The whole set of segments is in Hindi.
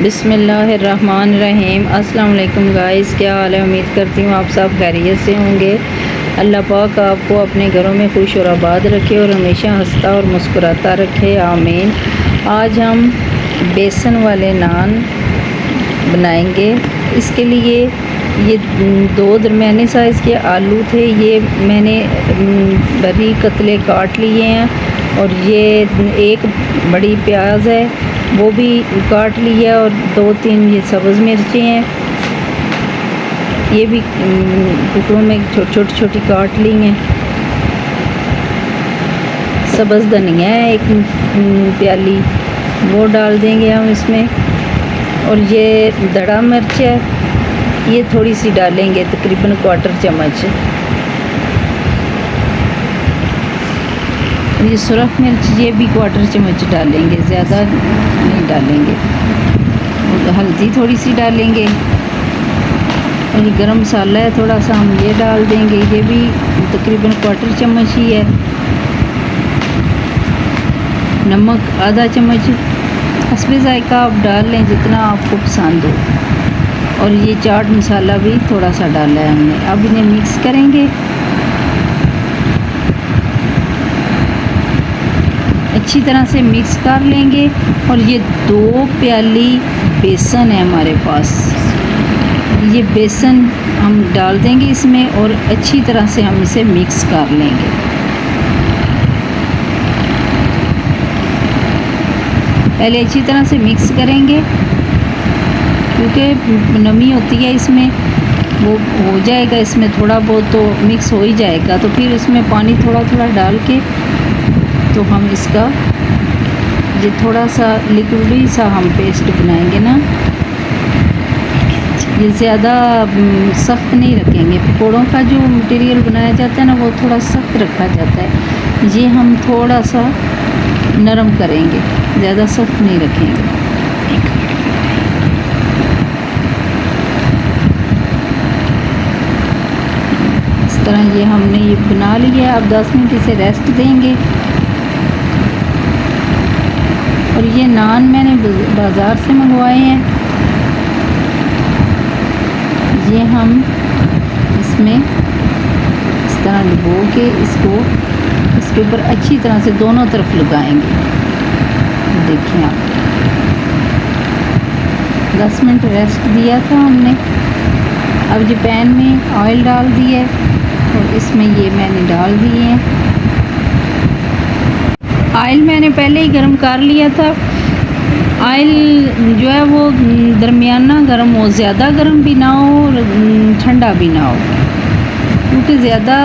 बिस्मिल्लाहिर्रहमानिर्रहीम। अस्सलाम वालेकुम गाइस, क्या हाल है? उम्मीद करती हूँ आप सब खैरियत से होंगे। अल्लाह पाक आपको अपने घरों में खुश और आबाद रखे और हमेशा हंसता और मुस्कुराता रखे, आमीन। आज हम बेसन वाले नान बनाएंगे। इसके लिए ये दो दरमियाने साइज़ के आलू थे, ये मैंने बारीक कतले काट लिए हैं, और ये एक बड़ी प्याज है वो भी काट लिया, और 2-3 ये सब्ज़ मिर्चें हैं, ये भी टुकड़ों में छोटी छोटी काट ली हैं। सब्ज़ धनिया है एक प्याली, वो डाल देंगे हम इसमें। और ये दड़ा मिर्च है, ये थोड़ी सी डालेंगे, तकरीबन 1/4 चम्मच। ये सुरख मिर्च, ये भी 1/4 चम्मच डालेंगे, ज़्यादा नहीं डालेंगे। और हल्दी थोड़ी सी डालेंगे, और ये गरम मसाला है थोड़ा सा, हम ये डाल देंगे, ये भी तकरीबन 1/4 चम्मच ही है। नमक आधा चम्मच, हस्बे ज़ायक़ा आप डाल लें जितना आपको पसंद हो। और ये चाट मसाला भी थोड़ा सा डाला है हमने। अब इन्हें मिक्स करेंगे, अच्छी तरह से मिक्स कर लेंगे। और ये 2 प्याली बेसन है हमारे पास, ये बेसन हम डाल देंगे इसमें, और अच्छी तरह से हम इसे मिक्स कर लेंगे। पहले अच्छी तरह से मिक्स करेंगे, क्योंकि नमी होती है इसमें, वो हो जाएगा इसमें थोड़ा बहुत तो मिक्स हो ही जाएगा। तो फिर इसमें पानी थोड़ा थोड़ा डाल के, तो हम इसका ये थोड़ा सा लिक्विडी सा हम पेस्ट बनाएंगे ना, ये ज़्यादा सख्त नहीं रखेंगे। पकौड़ों का जो मटेरियल बनाया जाता है ना, वो थोड़ा सख्त रखा जाता है, ये हम थोड़ा सा नरम करेंगे, ज़्यादा सख्त नहीं रखेंगे। इस तरह ये हमने ये बना लिया। अब 10 मिनट इसे रेस्ट देंगे। और ये नान मैंने बाज़ार से मंगवाए हैं, ये हम इसमें इस तरह डुबो के इसके ऊपर अच्छी तरह से दोनों तरफ लगाएंगे। देखिए आप, 10 मिनट रेस्ट दिया था हमने। अब ये पैन में ऑयल डाल दिया है, और इसमें ये मैंने डाल दिए हैं। ऑयल मैंने पहले ही गर्म कर लिया था। ऑयल जो है वो दरमियाना गर्म हो, ज़्यादा गर्म भी ना हो और ठंडा भी ना हो, क्योंकि ज़्यादा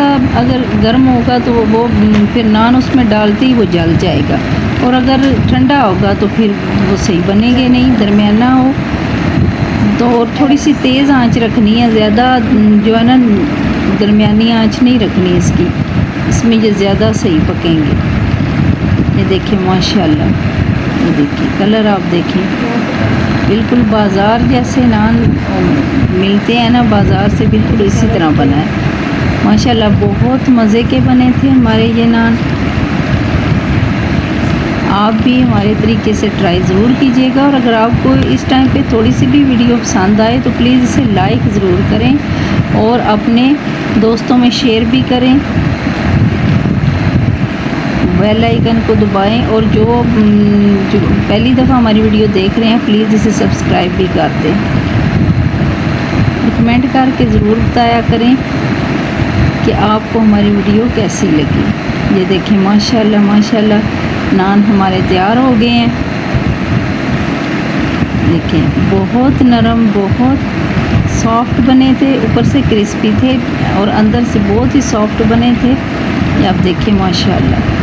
अगर गर्म होगा तो वो फिर नान उसमें डालते ही वो जल जाएगा, और अगर ठंडा होगा तो फिर वो सही बनेंगे नहीं। दरमियाना हो तो, और थोड़ी सी तेज़ आंच रखनी है, ज़्यादा जो है ना दरमियानी आंच नहीं रखनी इसकी, इसमें ये ज़्यादा सही पकेंगे। ये देखिए माशाल्लाह, ये देखिए कलर आप देखिए, बिल्कुल बाज़ार जैसे नान मिलते हैं ना बाज़ार से, बिल्कुल इसी तरह बना है माशाल्लाह। बहुत मज़े के बने थे हमारे ये नान। आप भी हमारे तरीके से ट्राई ज़रूर कीजिएगा। और अगर आपको इस टाइम पे थोड़ी सी भी वीडियो पसंद आए तो प्लीज़ इसे लाइक ज़रूर करें, और अपने दोस्तों में शेयर भी करें, बेल आइकन को दबाएं। और जो पहली दफ़ा हमारी वीडियो देख रहे हैं, प्लीज़ इसे सब्सक्राइब भी कर दें। कमेंट करके ज़रूर बताया करें कि आपको हमारी वीडियो कैसी लगी। ये देखें माशाल्लाह माशाल्लाह, नान हमारे तैयार हो गए हैं। देखें बहुत नरम, बहुत सॉफ्ट बने थे, ऊपर से क्रिस्पी थे और अंदर से बहुत ही सॉफ्ट बने थे। ये आप देखें माशाल्लाह।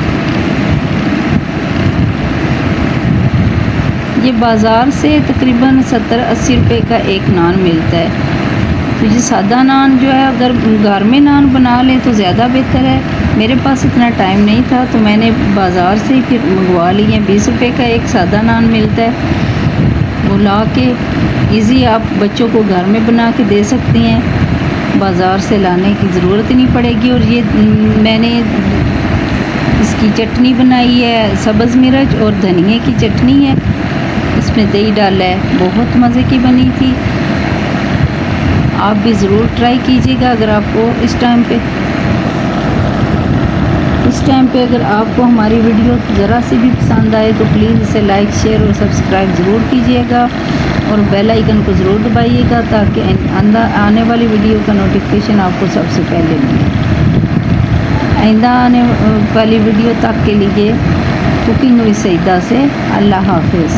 ये बाज़ार से तकरीबन 70-80 रुपए का एक नान मिलता है। तो ये सादा नान जो है, अगर घर में नान बना लें तो ज़्यादा बेहतर है। मेरे पास इतना टाइम नहीं था, तो मैंने बाज़ार से फिर मंगवा लिए। 20 रुपए का एक सादा नान मिलता है, वो ला के ईज़ी आप बच्चों को घर में बना के दे सकती हैं, बाज़ार से लाने की ज़रूरत नहीं पड़ेगी। और ये मैंने इसकी चटनी बनाई है, सब्ज़ मिर्च और धनिए की चटनी है। इस इसमें दही डाला है, बहुत मज़े की बनी थी। आप भी ज़रूर ट्राई कीजिएगा। अगर आपको इस टाइम पे अगर आपको हमारी वीडियो ज़रा सी भी पसंद आए तो प्लीज़ इसे लाइक, शेयर और सब्सक्राइब ज़रूर कीजिएगा और बेल आइकन को ज़रूर दबाइएगा ताकि आने वाली वीडियो का नोटिफिकेशन आपको सबसे पहले मिले। आइंदा आने वाली वीडियो तक के लिए कुकिंग विद सईदा से अल्लाह हाफिज़।